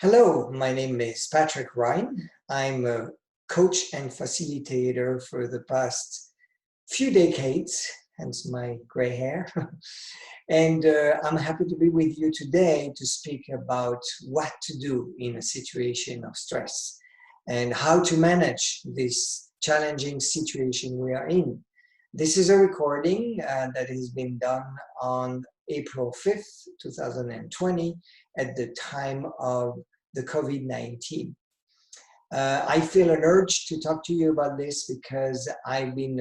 Hello, my name is Patrick Ryan. I'm a coach and facilitator for the past few decades, hence my gray hair. And I'm happy to be with you today to speak about what to do in a situation of stress and how to manage this challenging situation we are in. This is a recording that has been done on April 5th, 2020, at the time of the COVID-19. I feel an urge to talk to you about this because I've been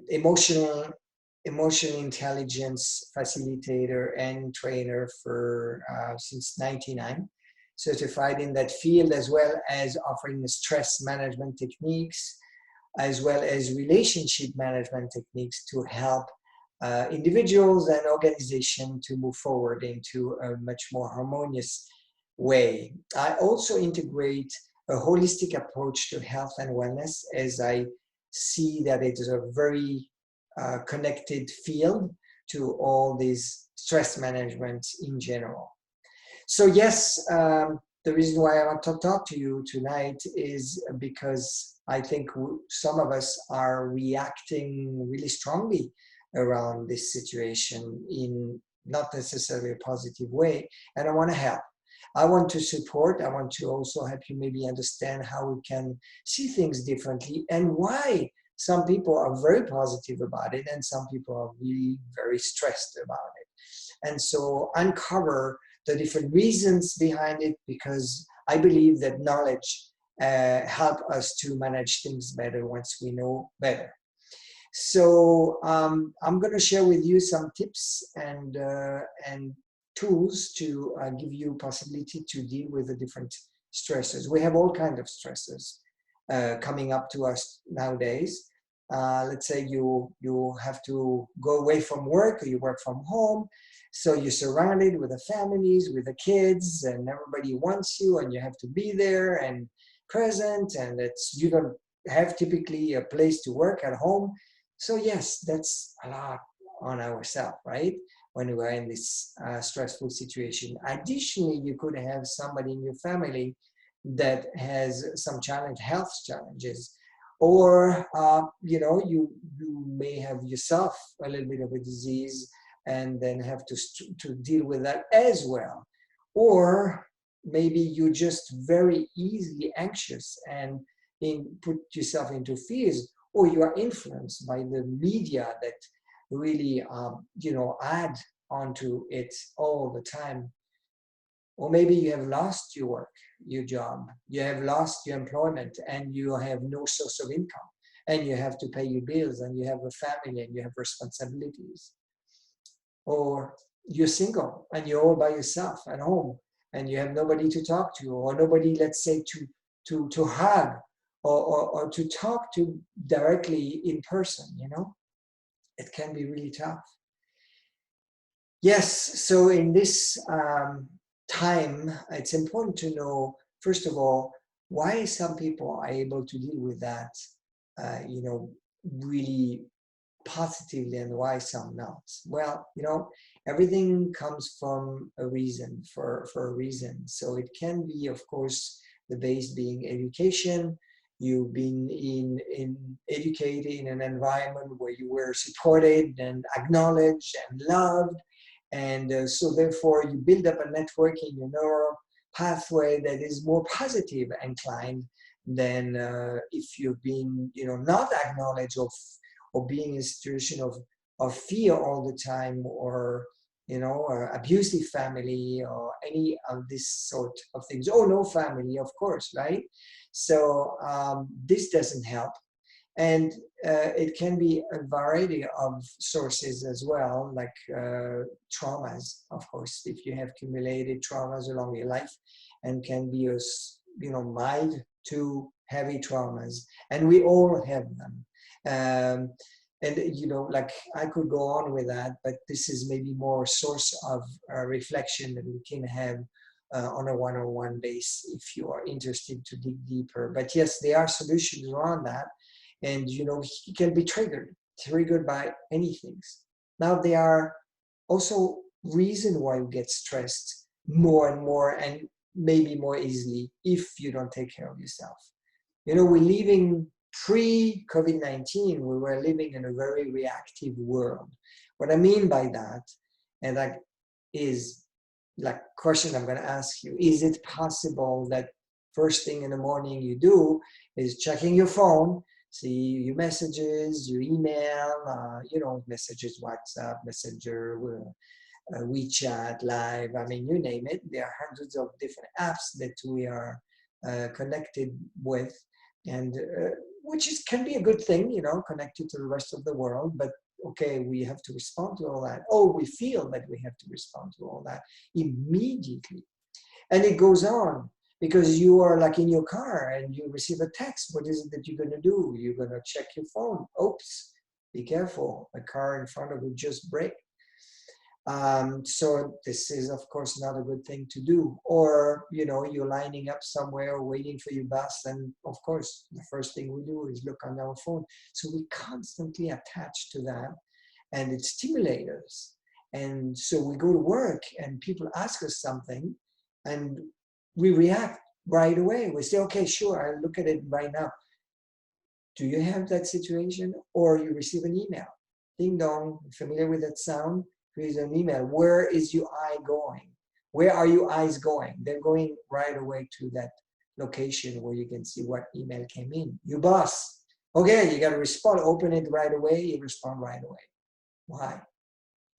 emotional intelligence facilitator and trainer for since '99, certified in that field, as well as offering the stress management techniques, as well as relationship management techniques to help individuals and organizations to move forward into a much more harmonious way. I also integrate a holistic approach to health and wellness, as I see that it is a very connected field to all these stress management in general. So yes, the reason why I want to talk to you tonight is because I think some of us are reacting really strongly around this situation in not necessarily a positive way, and I want to help. I want to support. I want to also help you maybe understand how we can see things differently and why some people are very positive about it and some people are really very stressed about it. And so uncover the different reasons behind it, because I believe that knowledge help us to manage things better once we know better. So I'm going to share with you some tips and tools to give you possibility to deal with the different stresses. We have all kinds of stresses coming up to us nowadays. Let's say you have to go away from work, or you work from home, so you're surrounded with the families, with the kids, and everybody wants you, and you have to be there and present, and you don't have typically a place to work at home. So yes, that's a lot on ourselves, right? When we're in this stressful situation. Additionally, you could have somebody in your family that has some health challenges, or you may have yourself a little bit of a disease and then have to deal with that as well. Or maybe you're just very easily anxious and put yourself into fears, or you are influenced by the media that really add onto it all the time. Or maybe you have lost your work, your job, you have lost your employment, and you have no source of income, and you have to pay your bills, and you have a family, and you have responsibilities. Or you're single and you're all by yourself at home, and you have nobody to talk to, or nobody, let's say, to hug, or to talk to directly in person. It can be really tough. Yes, so in this time, it's important to know, first of all, why some people are able to deal with that, really positively, and why some not. Well, everything comes from a reason, for a reason. So it can be, of course, the base being education. You've been educated in an environment where you were supported and acknowledged and loved. And so therefore you build up a network in your neural pathway that is more positive inclined than if you've been not acknowledged, or being in a situation of fear all the time, or or abusive family, or any of this sort of things, or no family, of course, right? So this doesn't help. And it can be a variety of sources as well, like traumas, of course, if you have accumulated traumas along your life, and can be mild to heavy traumas, and we all have them. And like I could go on with that, but this is maybe more a source of reflection that we can have on a one-on-one base if you are interested to dig deeper. But yes, there are solutions around that. And he can be triggered by anything. Now, there are also reasons why we get stressed more and more, and maybe more easily if you don't take care of yourself. You know, we're living pre-COVID-19, we were living in a very reactive world. What I mean by that, and that is like question I'm going to ask you, is it possible that first thing in the morning you do is checking your phone, see your messages, your email, you know, messages, WhatsApp, Messenger, WeChat, Live, I mean, you name it. There are hundreds of different apps that we are connected with, and which is can be a good thing, you know, connected to the rest of the world. But okay, we have to respond to all that. Oh, we feel that we have to respond to all that immediately, and it goes on because you are like in your car and you receive a text. What is it that you're going to do? You're going to check your phone. Oops, be careful! A car in front of you just braked. So this is, of course, not a good thing to do. Or, you know, you're lining up somewhere waiting for your bus, and of course, the first thing we do is look on our phone. So we constantly attach to that, and it stimulates us. And so we go to work, and people ask us something, and we react right away. We say, okay, sure, I'll look at it right now. Do you have that situation? Or you receive an email? Ding dong, familiar with that sound? Here's an email. Where is your eye going? Where are your eyes going? They're going right away to that location where you can see what email came in. Your boss. Okay, you got to respond. Open it right away. You respond right away. Why?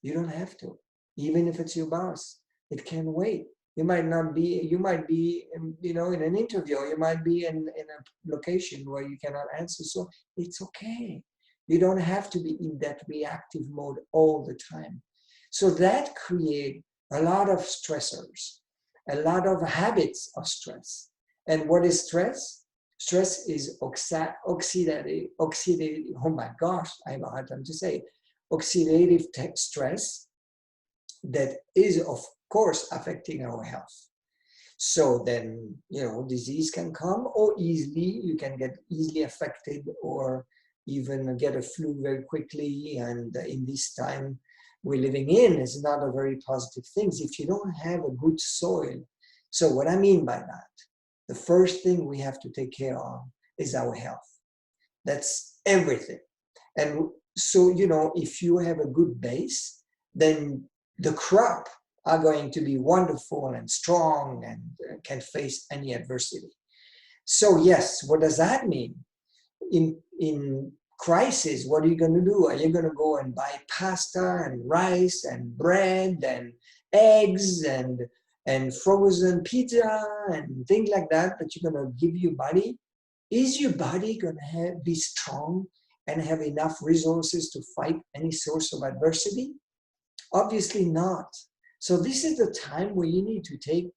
You don't have to. Even if it's your boss, it can wait. You might not be, you might be, you know, in an interview, you might be in a location where you cannot answer. So it's okay. You don't have to be in that reactive mode all the time. So that creates a lot of stressors, a lot of habits of stress. And what is stress? Stress is oxidative, oh my gosh, I have a hard time to say it. Oxidative stress that is, of course, affecting our health. So then, you know, disease can come, or easily, you can get easily affected, or even get a flu very quickly. And in this time we're living in, is not a very positive thing if you don't have a good soil. So what I mean by that, the first thing we have to take care of is our health. That's everything. And so, you know, if you have a good base, then the crop are going to be wonderful and strong and can face any adversity. So yes, what does that mean? In crisis, what are you going to do? Are you going to go and buy pasta and rice and bread and eggs and frozen pizza and things like that you're going to give your body? Is your body going to be strong and have enough resources to fight any source of adversity? Obviously not. So this is the time where you need to take,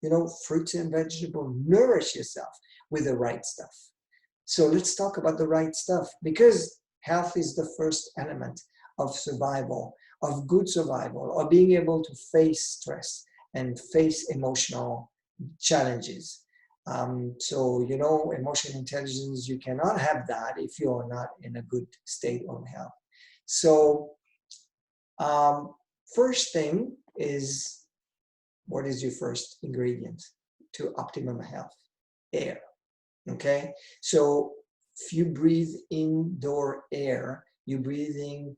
you know, fruits and vegetables, nourish yourself with the right stuff. So let's talk about the right stuff, because health is the first element of survival, of good survival, of being able to face stress and face emotional challenges. So, you know, emotional intelligence, you cannot have that if you're not in a good state of health. So, first thing is, what is your first ingredient to optimum health? Air. Okay, so if you breathe indoor air, you're breathing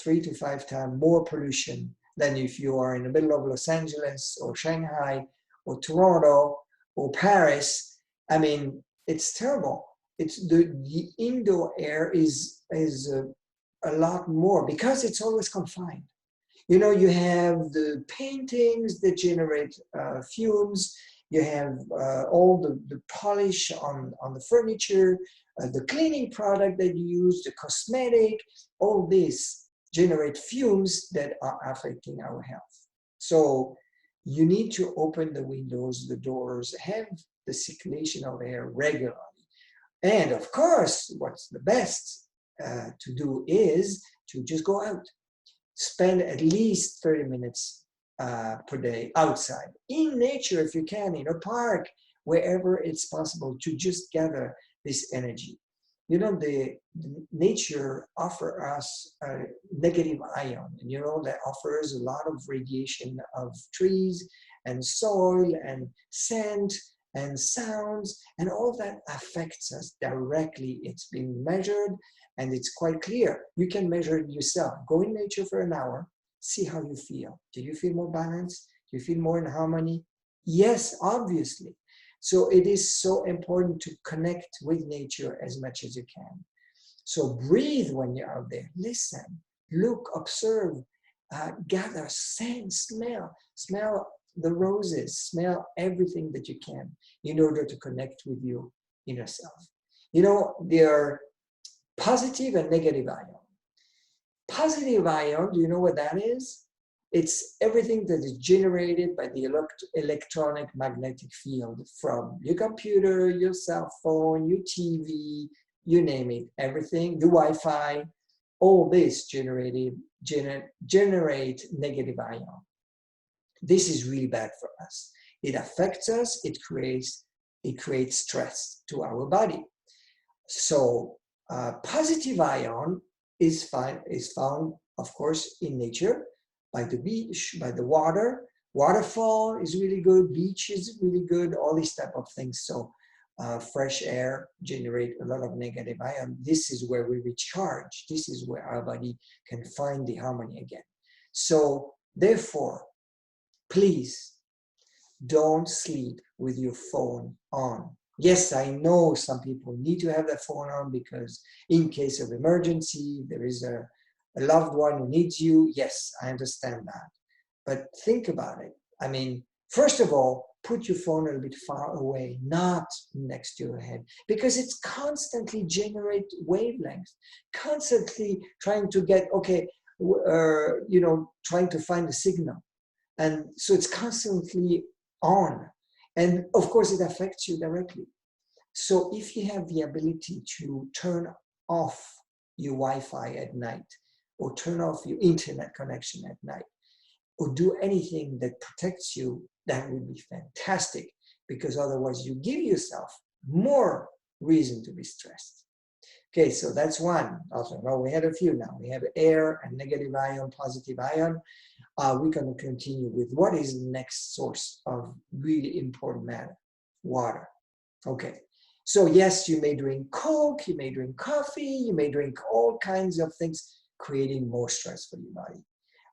3 to 5 times more pollution than if you are in the middle of Los Angeles or Shanghai or Toronto or Paris. I mean, it's terrible. It's the indoor air is a lot more because it's always confined. You know, you have the paintings that generate fumes. You have all the polish on the furniture, the cleaning product that you use, the cosmetic, all this generate fumes that are affecting our health. So you need to open the windows, the doors, have the circulation of air regularly. And of course, what's the best to do is to just go out. Spend at least 30 minutes per day outside, in nature if you can, in a park, wherever it's possible, to just gather this energy. You know, the nature offers us a negative ion, and you know, that offers a lot of radiation of trees and soil and scent and sounds, and all that affects us directly. It's been measured and it's quite clear. You can measure it yourself. Go in nature for an hour, see how you feel. Do you feel more balanced? Do you feel more in harmony? Yes, obviously. So it is so important to connect with nature as much as you can. So breathe when you're out there. Listen, look, observe, gather, sense, smell. Smell the roses, smell everything that you can in order to connect with your inner self. You know, there are positive and negative ion. Positive ion, do you know what that is? It's everything that is generated by the electronic magnetic field from your computer, your cell phone, your TV, you name it, everything, the Wi-Fi, all this generate negative ion. This is really bad for us. It affects us, it creates stress to our body. So positive ion is found, of course, in nature, by the beach, by the water. Waterfall is really good, beach is really good, all these type of things. So fresh air generate a lot of negative ion. This is where we recharge. This is where our body can find the harmony again. So therefore, please don't sleep with your phone on. Yes, I know some people need to have their phone on because in case of emergency, there is a loved one who needs you. Yes, I understand that. But think about it. I mean, first of all, put your phone a little bit far away, not next to your head, because it's constantly generate wavelengths, constantly trying to get, trying to find a signal. And so it's constantly on. And of course, it affects you directly. So if you have the ability to turn off your Wi-Fi at night, or turn off your internet connection at night, or do anything that protects you, that would be fantastic, because otherwise you give yourself more reason to be stressed. Okay, so that's one. Also, well, we had a few now. We have air and negative ion, positive ion. We're going to continue with what is the next source of really important matter? Water. Okay, so yes, you may drink Coke, you may drink coffee, you may drink all kinds of things, creating more stress for your body.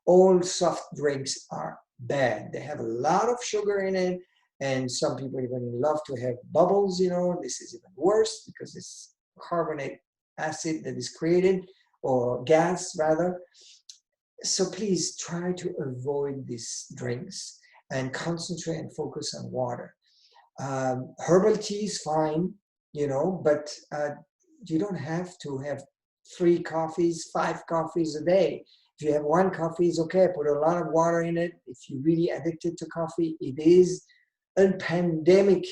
All soft drinks are bad. They have a lot of sugar in it, and some people even love to have bubbles, you know. This is even worse because it's carbonate acid that is created, or gas rather. So please try to avoid these drinks and concentrate and focus on water. Herbal tea is fine, you know, but you don't have to have 3 coffees, 5 coffees a day. If you have 1 coffee, it's okay. Put a lot of water in it. If you're really addicted to coffee, it is a pandemic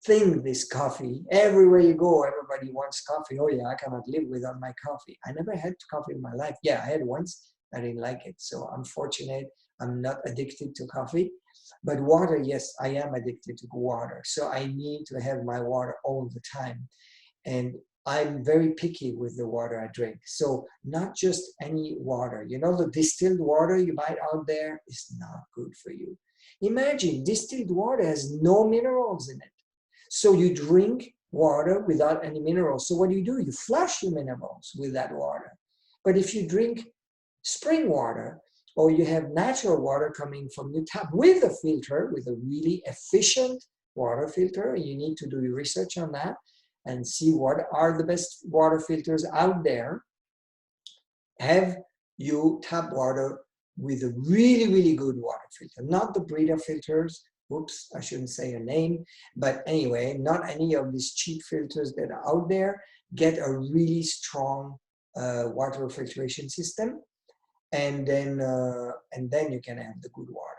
thing, this coffee. Everywhere you go, everybody wants coffee. Oh yeah, I cannot live without my coffee. I never had coffee in my life. Yeah, I had once. I didn't like it. So I'm fortunate. I'm not addicted to coffee. But water, yes, I am addicted to water. So I need to have my water all the time. And I'm very picky with the water I drink. So not just any water. You know, the distilled water you buy out there is not good for you. Imagine distilled water has no minerals in it. So you drink water without any minerals. So what do? You flush your minerals with that water. But if you drink spring water, or you have natural water coming from your tap with a filter, with a really efficient water filter, and you need to do research on that and see what are the best water filters out there. Have you tap water with a really, really good water filter, not the Brita filters. Oops, I shouldn't say a name, but anyway, not any of these cheap filters that are out there. Get a really strong water filtration system, and then you can have the good water.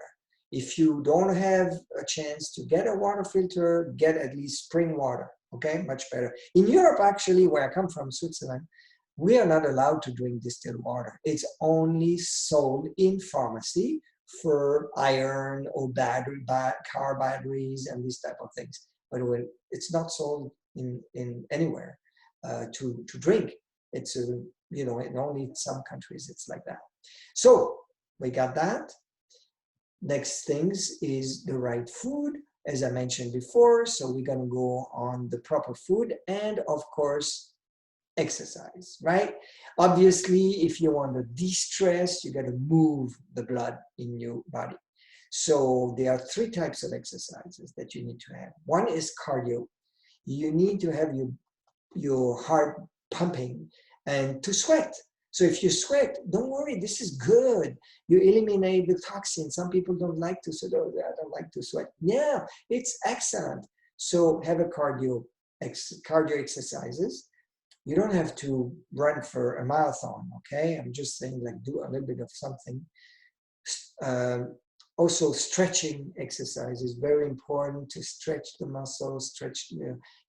If you don't have a chance to get a water filter, get at least spring water, okay? Much better. In Europe, actually, where I come from, Switzerland, we are not allowed to drink distilled water. It's only sold in pharmacy for iron or car batteries and these type of things. But it's not sold in anywhere to drink. It's in only some countries it's like that. So we got that. Next things is the right food, as I mentioned before. So we're going to go on the proper food and, of course, exercise, right? Obviously, if you want to de-stress, you got to move the blood in your body. So there are three types of exercises that you need to have. One is cardio. You need to have your heart pumping and to sweat. So if you sweat, don't worry, this is good. You eliminate the toxins. Some people don't like to sweat. Oh, I don't like to sweat. Yeah, it's excellent. So have a cardio exercises. You don't have to run for a marathon, okay? I'm just saying, like, do a little bit of something. Also, stretching exercise is very important to stretch the muscles, stretch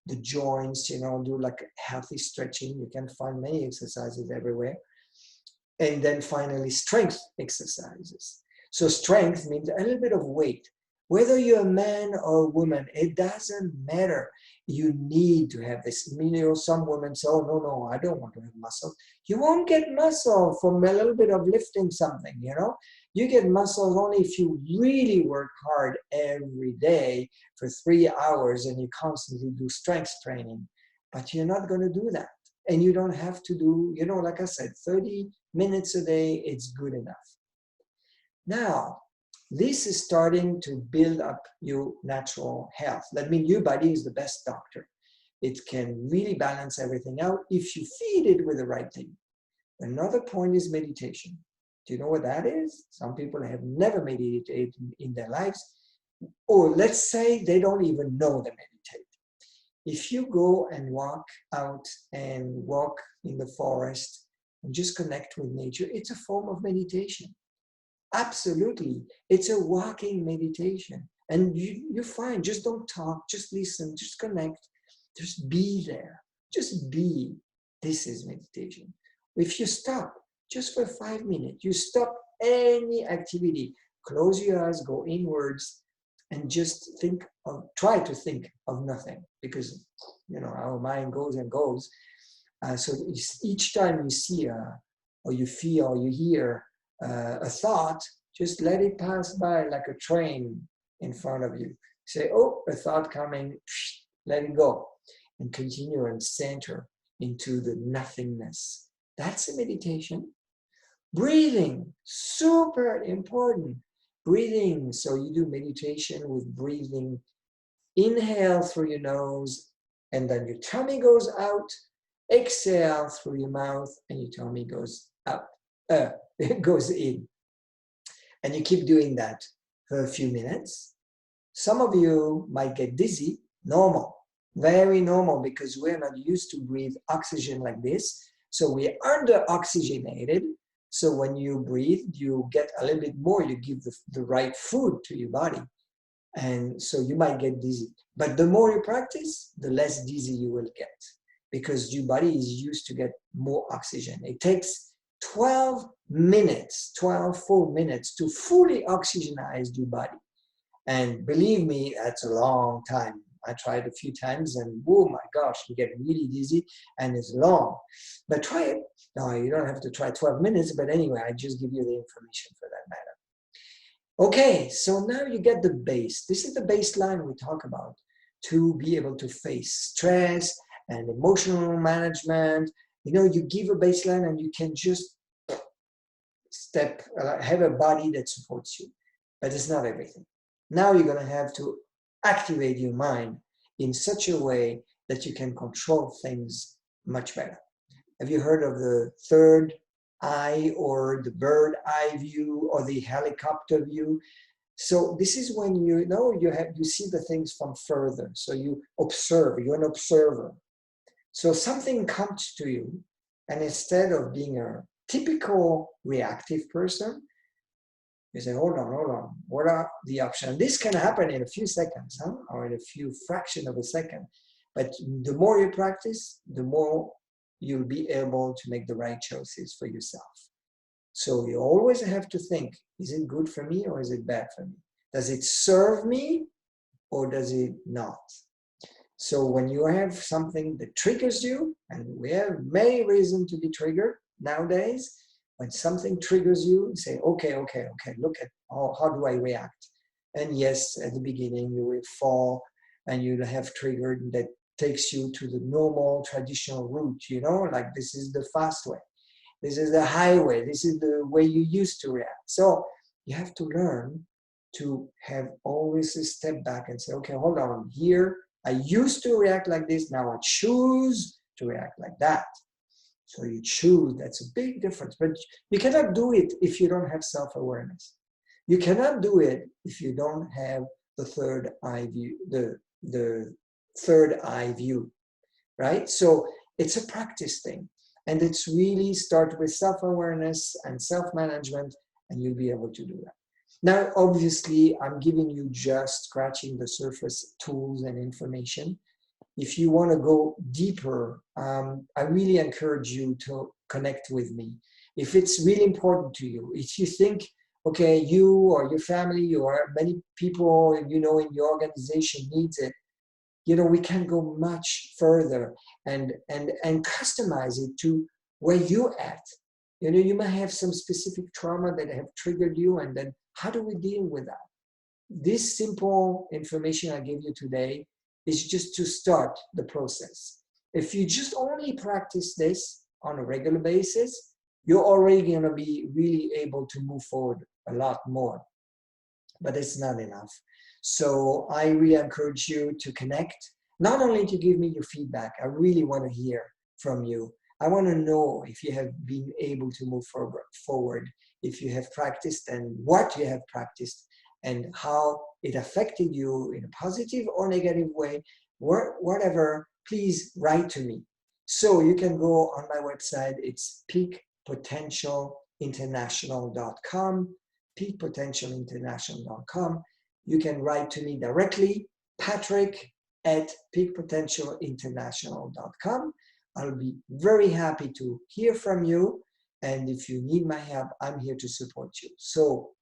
the joints, do like healthy stretching. You can find many exercises everywhere. And then finally, strength exercises. So strength means a little bit of weight. Whether you're a man or a woman, it doesn't matter. You need to have this. Some women say, oh, no, I don't want to have muscle. You won't get muscle from a little bit of lifting something, You get muscles only if you really work hard every day for 3 hours and you constantly do strength training. But you're not going to do that. And you don't have to do, like I said, 30 minutes a day, it's good enough. Now, this is starting to build up your natural health. That means your body is the best doctor. It can really balance everything out if you feed it with the right thing. Another point is meditation. Do you know what that is? Some people have never meditated in their lives. Or let's say they don't even know they meditate. If you go and walk out and walk in the forest and just connect with nature, it's a form of meditation. Absolutely. It's a walking meditation. And you're fine. Just don't talk. Just listen. Just connect. Just be there. Just be. This is meditation. If you stop just for 5 minutes, you stop any activity, close your eyes, go inwards, and just try to think of nothing, because, our mind goes and goes. So each time you see or you feel or you hear a thought, just let it pass by like a train in front of you. Say, oh, a thought coming, let it go, and continue and center into the nothingness. That's a meditation. Breathing, super important. Breathing, so you do meditation with breathing. Inhale through your nose, and then your tummy goes out. Exhale through your mouth, and your tummy goes up. It goes in. And you keep doing that for a few minutes. Some of you might get dizzy. Normal, very normal, because we're not used to breathe oxygen like this. So we're under-oxygenated. So when you breathe, you get a little bit more. You give the right food to your body. And so you might get dizzy. But the more you practice, the less dizzy you will get, because your body is used to get more oxygen. It takes 12 full minutes to fully oxygenize your body. And believe me, that's a long time. I tried a few times and, oh my gosh, you get really dizzy and it's long. But try it. No, you don't have to try 12 minutes, but anyway, I just give you the information for that matter. Okay, so now you get the base. This is the baseline we talk about to be able to face stress and emotional management. You give a baseline and you can just have a body that supports you, but it's not everything. Now you're going to have to activate your mind in such a way that you can control things much better. Have you heard of the third eye, or the bird eye view, or the helicopter view? So this is when you see the things from further. So you observe, you're an observer. So something comes to you, and instead of being a typical reactive person, you say, hold on, what are the options? This can happen in a few seconds, or in a few fraction of a second. But the more you practice, the more you'll be able to make the right choices for yourself. So you always have to think, is it good for me or is it bad for me? Does it serve me or does it not? So when you have something that triggers you, and we have many reasons to be triggered nowadays, when something triggers you, say, okay, look at How do I react? And yes, at the beginning you will fall and you'll have triggered that takes you to the normal traditional route, you know, like this is the fast way. This is the highway. This is the way you used to react. So you have to learn to have always a step back and say, okay, hold on, here I used to react like this. Now I choose to react like that. So you choose, that's a big difference. But you cannot do it if you don't have self-awareness. You cannot do it if you don't have the third eye view, the third eye view, right? So it's a practice thing. And it's really start with self-awareness and self-management, and you'll be able to do that. Now, obviously, I'm giving you just scratching the surface tools and information. If you want to go deeper, I really encourage you to connect with me. If it's really important to you, if you think, okay, you or your family or many people, you know, in your organization needs it, you know, we can go much further and customize it to where you're at. You know, you might have some specific trauma that have triggered you, and then how do we deal with that? This simple information I gave you today is just to start the process. If you just only practice this on a regular basis, you're already going to be really able to move forward a lot more. But it's not enough. So I really encourage you to connect, not only to give me your feedback. I really want to hear from you. I want to know if you have been able to move forward, if you have practiced and what you have practiced and how it affected you in a positive or negative way, whatever, please write to me. So you can go on my website. It's peakpotentialinternational.com, peakpotentialinternational.com. You can write to me directly, patrick@peakpotentialinternational.com. I'll be very happy to hear from you. And if you need my help, I'm here to support you. So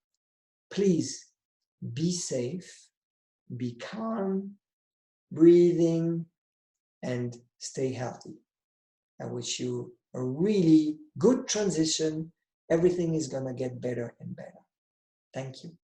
please be safe, be calm, breathing, and stay healthy. I wish you a really good transition. Everything is going to get better and better. Thank you.